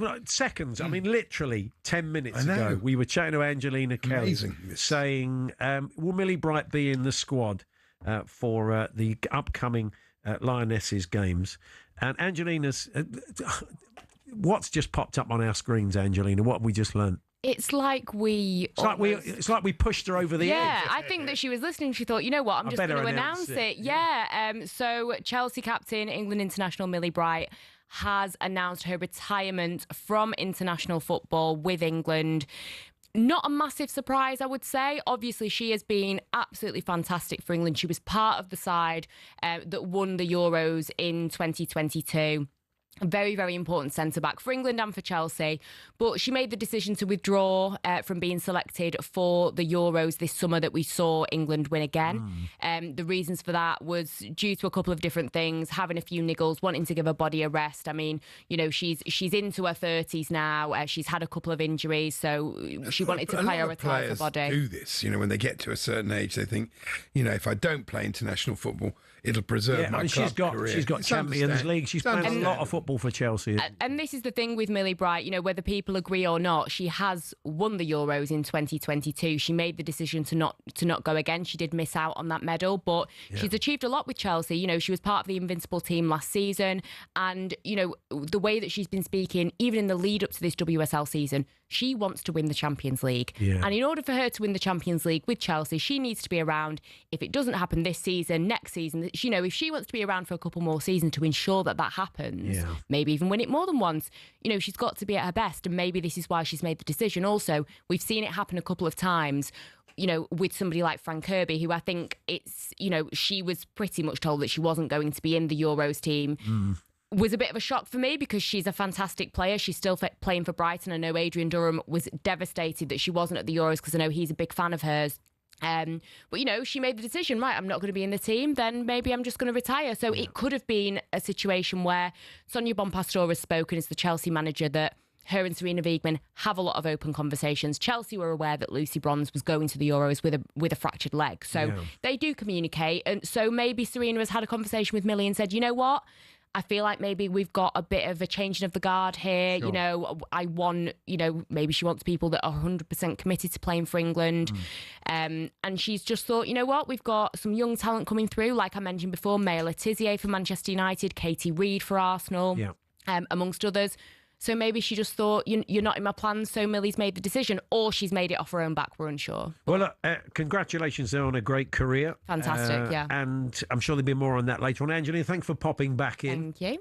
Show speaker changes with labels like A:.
A: Well, seconds. I mean, literally 10 minutes ago, we were chatting to Angelina Kelly saying, will Millie Bright be in the squad for the upcoming Lionesses games? And Angelina's... what's just popped up on our screens, Angelina? What have we just learned?
B: It's like we
A: pushed her over the edge.
B: Yeah, I think that she was listening. She thought, you know what, I'm just going to announce it. Yeah. So Chelsea captain, England international Millie Bright has announced her retirement from international football with England. Not a massive surprise, I would say. Obviously, she has been absolutely fantastic for England. She was part of the side that won the Euros in 2022. A very, very important centre-back for England and for Chelsea. But she made the decision to withdraw from being selected for the Euros this summer that we saw England win again. The reasons for that was due to a couple of different things, having a few niggles, wanting to give her body a rest. I mean, you know, she's into her 30s now. She's had a couple of injuries, so she wanted to prioritise her body.
C: Do this, you know, when they get to a certain age, they think, you know, if I don't play international football, it'll preserve my club career.
A: She's got Champions League. She's playing a lot of football for Chelsea.
B: And this is the thing with Millie Bright, you know, whether people agree or not, she has won the Euros in 2022. She made the decision to not go again. She did miss out on that medal, but she's achieved a lot with Chelsea. You know, she was part of the Invincible team last season, and, you know, the way that she's been speaking, even in the lead up to this WSL season, she wants to win the Champions League. And in order for her to win the Champions League with Chelsea, she needs to be around. If it doesn't happen this season, next season, you know, if she wants to be around for a couple more seasons to ensure that happens, maybe even win it more than once, you know, she's got to be at her best. And maybe this is why she's made the decision. Also, we've seen it happen a couple of times, you know, with somebody like Fran Kirby, who I think you know, she was pretty much told that she wasn't going to be in the Euros team. Was a bit of a shock for me because she's a fantastic player. She's still playing for Brighton. I know Adrian Durham was devastated that she wasn't at the Euros because I know he's a big fan of hers. But, you know, she made the decision, right, I'm not going to be in the team, then maybe I'm just going to retire. So it could have been a situation where Sonia Bonpastor has spoken as the Chelsea manager that her and Serena Wiegman have a lot of open conversations. Chelsea were aware that Lucy Bronze was going to the Euros with a fractured leg. So they do communicate. And so maybe Serena has had a conversation with Millie and said, you know what? I feel like maybe we've got a bit of a changing of the guard here. You know, maybe she wants people that are 100% committed to playing for England. And she's just thought, you know what, we've got some young talent coming through, like I mentioned before, Maya Letizier for Manchester United, Katie Reid for Arsenal, amongst others. So maybe she just thought, you're not in my plans, so Millie's made the decision, or she's made it off her own back, we're unsure.
A: Well, congratulations on a great career.
B: Fantastic,
A: And I'm sure there'll be more on that later on. Angelina, thanks for popping back in.
B: Thank you.